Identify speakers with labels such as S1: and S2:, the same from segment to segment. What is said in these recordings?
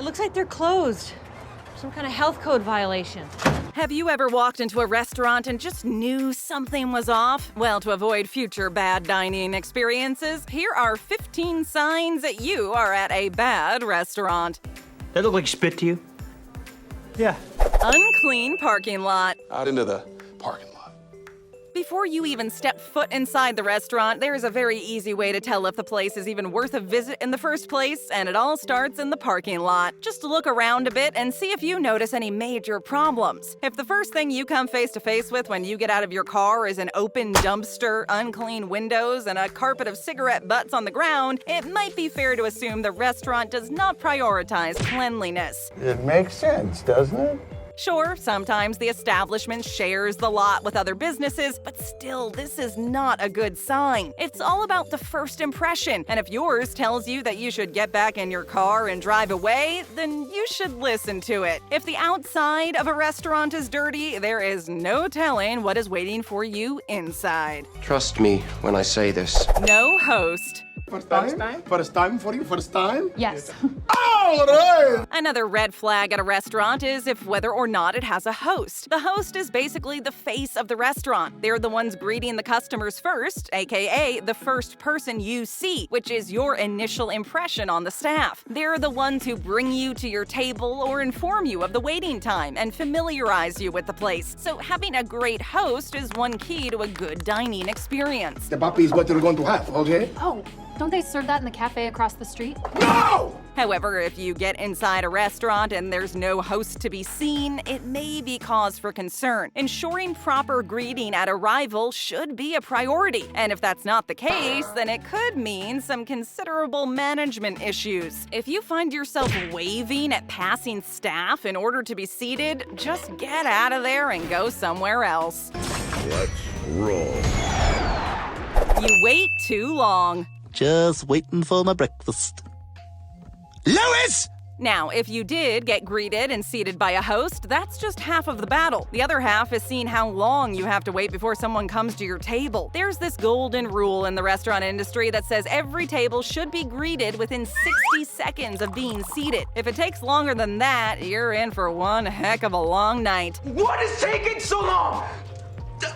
S1: It looks like they're closed. Some kind of health code violation.
S2: Have you ever walked into a restaurant and just knew something was off? Well, to avoid future bad dining experiences, here are 15 signs that you are at a bad restaurant.
S3: That look like spit to you? Yeah.
S2: Unclean parking lot.
S4: Out into the parking lot.
S2: Before you even step foot inside the restaurant, there's a very easy way to tell if the place is even worth a visit in the first place, and it all starts in the parking lot. Just look around a bit and see if you notice any major problems. If the first thing you come face to face with when you get out of your car is an open dumpster, unclean windows, and a carpet of cigarette butts on the ground, it might be fair to assume the restaurant does not prioritize cleanliness.
S5: It makes sense, doesn't it?
S2: Sure, sometimes the establishment shares the lot with other businesses, but still, this is not a good sign. It's all about the first impression, and if yours tells you that you should get back in your car and drive away, then you should listen to it. If the outside of a restaurant is dirty, there is no telling what is waiting for you inside.
S6: Trust me when I say this.
S2: No host.
S5: First time? First time for you? First time?
S7: Yes.
S5: All right!
S2: Another red flag at a restaurant is if whether or not it has a host. The host is basically the face of the restaurant. They're the ones greeting the customers first, aka the first person you see, which is your initial impression on the staff. They're the ones who bring you to your table or inform you of the waiting time and familiarize you with the place. So having a great host is one key to a good dining experience.
S5: The puppy is what you're going to have, okay?
S7: Oh, don't they serve that in the cafe across the street?
S5: No!
S2: However, if you get inside a restaurant and there's no host to be seen, it may be cause for concern. Ensuring proper greeting at arrival should be a priority. And if that's not the case, then it could mean some considerable management issues. If you find yourself waving at passing staff in order to be seated, just get out of there and go somewhere else.
S8: Let's roll.
S2: You wait too long.
S9: Just waiting for my breakfast. Lois!
S2: Now, if you did get greeted and seated by a host, that's just half of the battle. The other half is seeing how long you have to wait before someone comes to your table. There's this golden rule in the restaurant industry that says every table should be greeted within 60 seconds of being seated. If it takes longer than that, you're in for one heck of a long night.
S3: What is taking so long?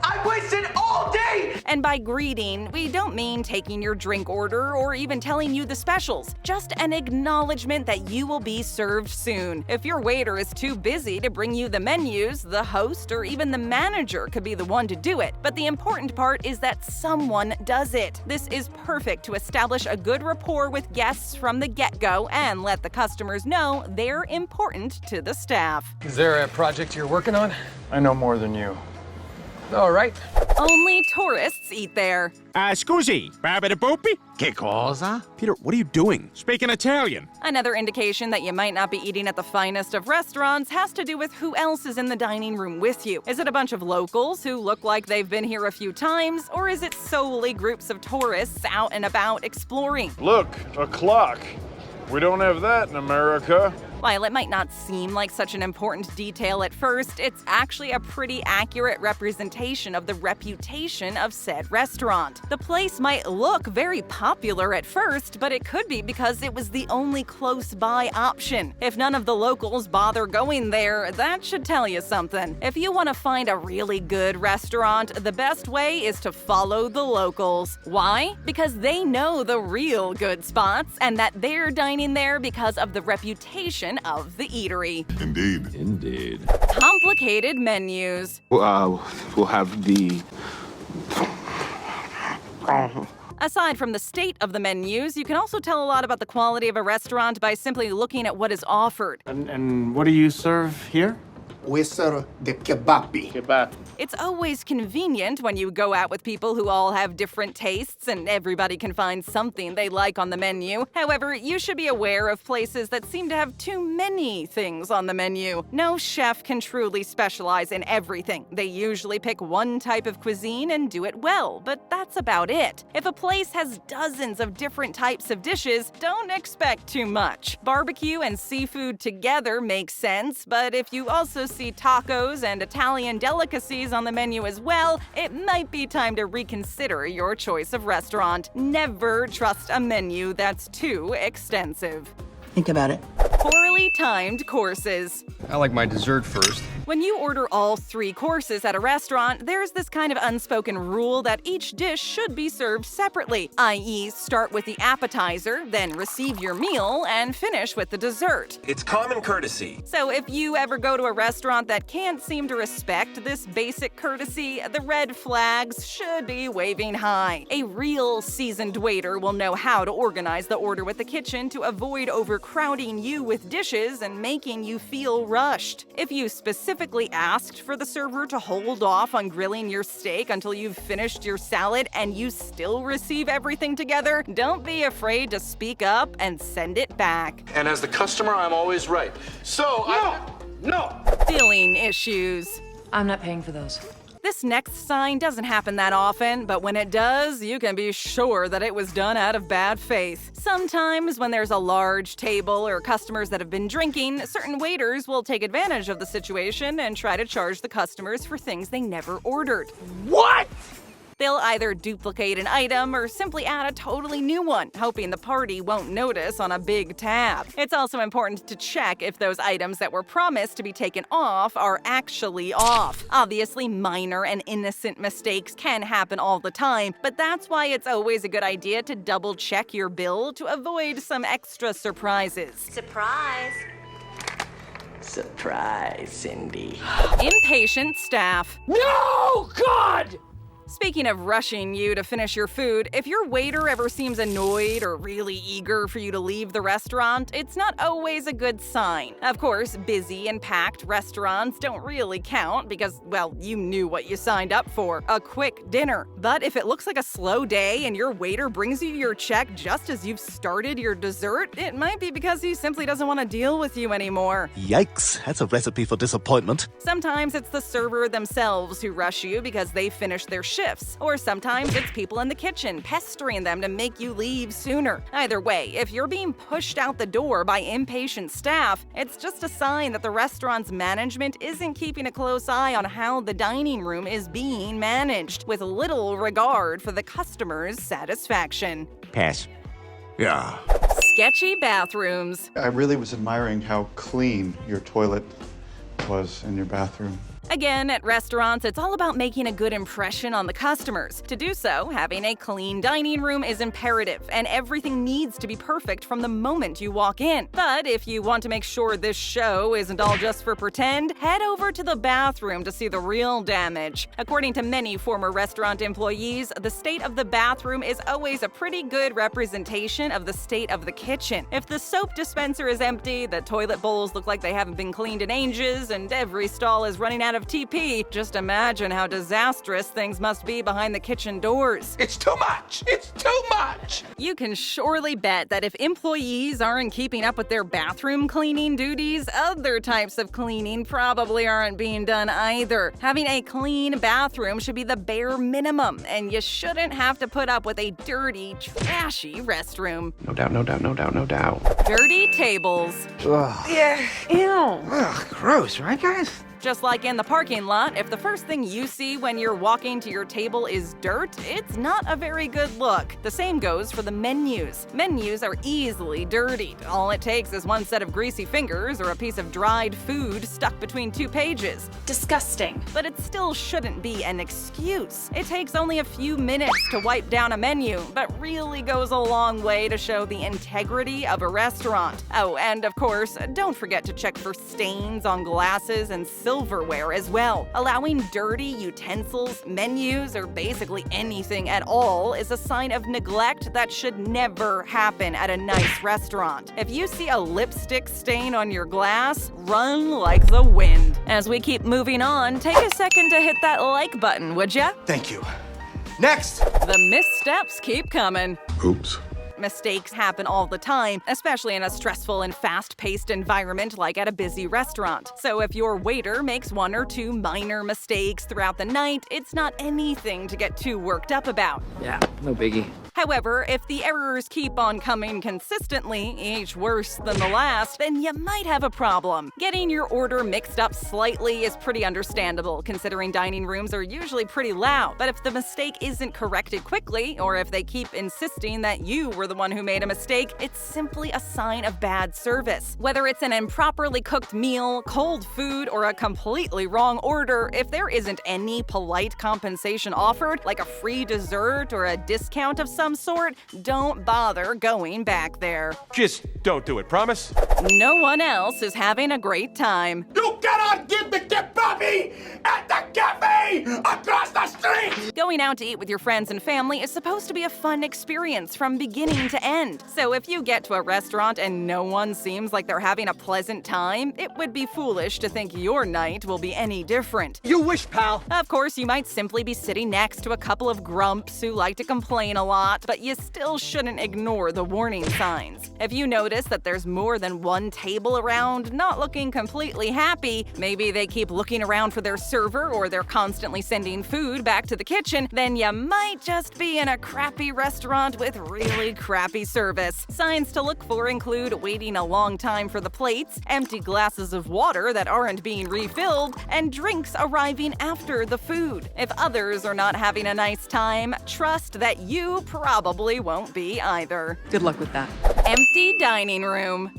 S3: I wasted all day!
S2: And by greeting, we don't mean taking your drink order or even telling you the specials. Just an acknowledgement that you will be served soon. If your waiter is too busy to bring you the menus, the host or even the manager could be the one to do it. But the important part is that someone does it. This is perfect to establish a good rapport with guests from the get-go and let the customers know they're important to the staff.
S10: Is there a project you're working on?
S11: I know more than you.
S10: All right.
S2: Only tourists eat there.
S12: Scusi, babbidaboopy? Che cosa? Peter, what are you doing? Speaking Italian.
S2: Another indication that you might not be eating at the finest of restaurants has to do with who else is in the dining room with you. Is it a bunch of locals who look like they've been here a few times, or is it solely groups of tourists out and about exploring?
S11: Look, a clock. We don't have that in America.
S2: While it might not seem like such an important detail at first, it's actually a pretty accurate representation of the reputation of said restaurant. The place might look very popular at first, but it could be because it was the only close-by option. If none of the locals bother going there, that should tell you something. If you want to find a really good restaurant, the best way is to follow the locals. Why? Because they know the real good spots and that they're dining there because of the reputation of the eatery.
S8: Indeed.
S12: Indeed.
S2: Complicated menus.
S12: We'll have the...
S2: Aside from the state of the menus, you can also tell a lot about the quality of a restaurant by simply looking at what is offered.
S11: And what do you serve here?
S5: We serve the kebabi.
S11: Kebab.
S2: It's always convenient when you go out with people who all have different tastes and everybody can find something they like on the menu. However, you should be aware of places that seem to have too many things on the menu. No chef can truly specialize in everything. They usually pick one type of cuisine and do it well, but that's about it. If a place has dozens of different types of dishes, don't expect too much. Barbecue and seafood together makes sense, but if you also see tacos and Italian delicacies on the menu as well, it might be time to reconsider your choice of restaurant. Never trust a menu that's too extensive.
S13: Think about it.
S2: poorly timed courses.
S10: I like my dessert first.
S2: When you order all 3 courses at a restaurant, there's this kind of unspoken rule that each dish should be served separately, i.e. start with the appetizer, then receive your meal, and finish with the dessert.
S3: It's common courtesy.
S2: So if you ever go to a restaurant that can't seem to respect this basic courtesy, the red flags should be waving high. A real seasoned waiter will know how to organize the order with the kitchen to avoid overcrowding you with dishes and making you feel rushed. If you specifically asked for the server to hold off on grilling your steak until you've finished your salad and you still receive everything together, don't be afraid to speak up and send it back.
S3: And as the customer, I'm always right. So, No!
S2: Filling issues.
S1: I'm not paying for those.
S2: This next sign doesn't happen that often, but when it does, you can be sure that it was done out of bad faith. Sometimes when there's a large table or customers that have been drinking, certain waiters will take advantage of the situation and try to charge the customers for things they never ordered.
S3: What?
S2: They'll either duplicate an item or simply add a totally new one, hoping the party won't notice on a big tab. It's also important to check if those items that were promised to be taken off are actually off. Obviously, minor and innocent mistakes can happen all the time, but that's why it's always a good idea to double-check your bill to avoid some extra surprises.
S4: Surprise! Surprise, Cindy.
S2: Impatient staff.
S3: No! God!
S2: Speaking of rushing you to finish your food, if your waiter ever seems annoyed or really eager for you to leave the restaurant, it's not always a good sign. Of course, busy and packed restaurants don't really count because, well, you knew what you signed up for, a quick dinner. But if it looks like a slow day and your waiter brings you your check just as you've started your dessert, it might be because he simply doesn't want to deal with you anymore.
S9: Yikes, that's a recipe for disappointment.
S2: Sometimes it's the server themselves who rush you because they finished their shifts, or sometimes it's people in the kitchen pestering them to make you leave sooner. Either way, if you're being pushed out the door by impatient staff, it's just a sign that the restaurant's management isn't keeping a close eye on how the dining room is being managed, with little regard for the customer's satisfaction.
S12: Pass.
S8: Yeah.
S2: Sketchy bathrooms.
S13: I really was admiring how clean your toilet was in your bathroom.
S2: Again, at restaurants, it's all about making a good impression on the customers. To do so, having a clean dining room is imperative, and everything needs to be perfect from the moment you walk in. But if you want to make sure this show isn't all just for pretend, head over to the bathroom to see the real damage. According to many former restaurant employees, the state of the bathroom is always a pretty good representation of the state of the kitchen. If the soap dispenser is empty, the toilet bowls look like they haven't been cleaned in ages, and every stall is running out of TP, just imagine how disastrous things must be behind the kitchen doors.
S3: It's too much! It's too much!
S2: You can surely bet that if employees aren't keeping up with their bathroom cleaning duties, other types of cleaning probably aren't being done either. Having a clean bathroom should be the bare minimum, and you shouldn't have to put up with a dirty, trashy restroom.
S6: No doubt, no doubt, no doubt, no doubt.
S2: Dirty tables.
S10: Ugh.
S1: Yeah, ew.
S10: Ugh, gross, right, guys?
S2: Just like in the parking lot, if the first thing you see when you're walking to your table is dirt, it's not a very good look. The same goes for the menus. Menus are easily dirtied. All it takes is one set of greasy fingers or a piece of dried food stuck between 2 pages.
S7: Disgusting.
S2: But it still shouldn't be an excuse. It takes only a few minutes to wipe down a menu, but really goes a long way to show the integrity of a restaurant. Oh, and of course, don't forget to check for stains on glasses and silverware as well. Allowing dirty utensils, menus, or basically anything at all is a sign of neglect that should never happen at a nice restaurant. If you see a lipstick stain on your glass, run like the wind. As we keep moving on, take a second to hit that like button, would ya?
S3: Thank you. Next!
S2: The missteps keep coming.
S8: Oops.
S2: Mistakes happen all the time, especially in a stressful and fast-paced environment like at a busy restaurant. So if your waiter makes 1 or 2 minor mistakes throughout the night, it's not anything to get too worked up about.
S10: Yeah, no biggie.
S2: However, if the errors keep on coming consistently, each worse than the last, then you might have a problem. Getting your order mixed up slightly is pretty understandable, considering dining rooms are usually pretty loud. But if the mistake isn't corrected quickly, or if they keep insisting that you were the the one who made a mistake, it's simply a sign of bad service. Whether it's an improperly cooked meal, cold food, or a completely wrong order, if there isn't any polite compensation offered, like a free dessert or a discount of some sort, don't bother going back there.
S12: Just don't do it, promise?
S2: No one else is having a great time.
S5: You cannot get the kebabi at the cafe across the street!
S2: Going out to eat with your friends and family is supposed to be a fun experience from beginning to end. So if you get to a restaurant and no one seems like they're having a pleasant time, it would be foolish to think your night will be any different.
S3: You wish, pal.
S2: Of course, you might simply be sitting next to a couple of grumps who like to complain a lot, but you still shouldn't ignore the warning signs. If you notice that there's more than one table around not looking completely happy, maybe they keep looking around for their server or they're constantly sending food back to the kitchen, then you might just be in a crappy restaurant with really crappy service. Signs to look for include waiting a long time for the plates, empty glasses of water that aren't being refilled, and drinks arriving after the food. If others are not having a nice time, trust that you probably won't be either.
S14: Good luck with that.
S2: Empty dining room.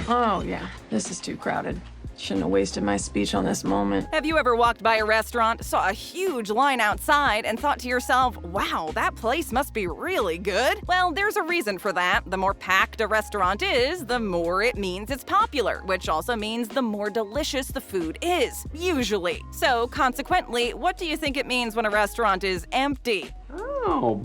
S14: Oh, yeah. This is too crowded. Shouldn't have wasted my speech on this moment.
S2: Have you ever walked by a restaurant, saw a huge line outside, and thought to yourself, wow, that place must be really good? Well, there's a reason for that. The more packed a restaurant is, the more it means it's popular, which also means the more delicious the food is, usually. So, consequently, what do you think it means when a restaurant is empty?
S12: Oh,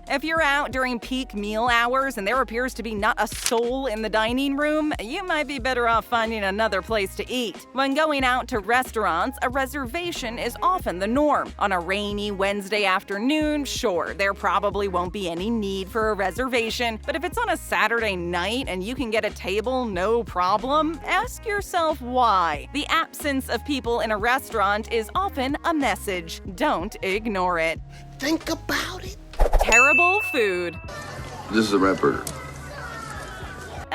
S2: If you're out during peak meal hours and there appears to be not a soul in the dining room, you might be better off finding another place to eat. When going out to restaurants, a reservation is often the norm. On a rainy Wednesday afternoon, sure, there probably won't be any need for a reservation, but if it's on a Saturday night and you can get a table no problem, ask yourself why. The absence of people in a restaurant is often a message. Don't ignore it.
S5: Think about it.
S2: Terrible food.
S8: This is a rat burger.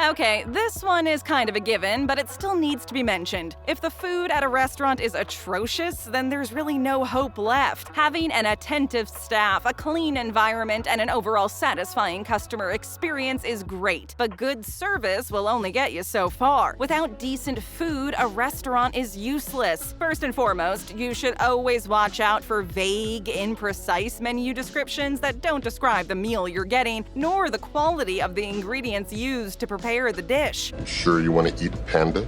S2: Okay, this one is kind of a given, but it still needs to be mentioned. If the food at a restaurant is atrocious, then there's really no hope left. Having an attentive staff, a clean environment, and an overall satisfying customer experience is great, but good service will only get you so far. Without decent food, a restaurant is useless. First and foremost, you should always watch out for vague, imprecise menu descriptions that don't describe the meal you're getting, nor the quality of the ingredients used to prepare the dish.
S8: Sure you want to eat panda?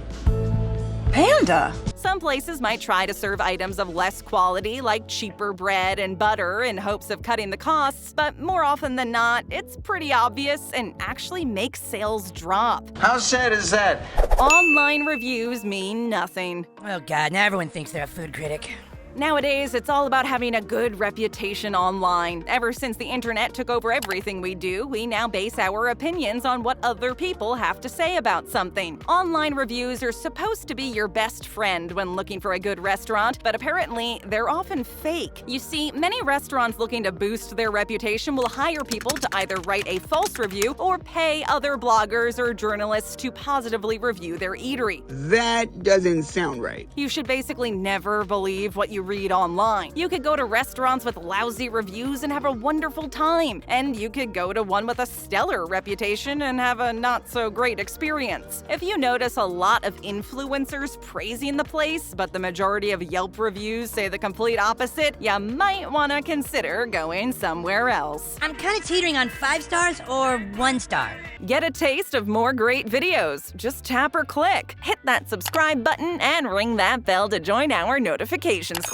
S14: Panda?
S2: Some places might try to serve items of less quality, like cheaper bread and butter, in hopes of cutting the costs, but more often than not, it's pretty obvious and actually makes sales drop.
S3: How sad is that?
S2: Online reviews mean nothing.
S15: Oh God, now everyone thinks they're a food critic.
S2: Nowadays, it's all about having a good reputation online. Ever since the internet took over everything we do, we now base our opinions on what other people have to say about something. Online reviews are supposed to be your best friend when looking for a good restaurant, but apparently, they're often fake. You see, many restaurants looking to boost their reputation will hire people to either write a false review or pay other bloggers or journalists to positively review their eatery.
S16: That doesn't sound right.
S2: You should basically never believe what you read online. You could go to restaurants with lousy reviews and have a wonderful time, and you could go to one with a stellar reputation and have a not-so-great experience. If you notice a lot of influencers praising the place, but the majority of Yelp reviews say the complete opposite, you might want to consider going somewhere else.
S15: I'm kind of teetering on 5 stars or 1 star.
S2: Get a taste of more great videos. Just tap or click. Hit that subscribe button and ring that bell to join our notification squad.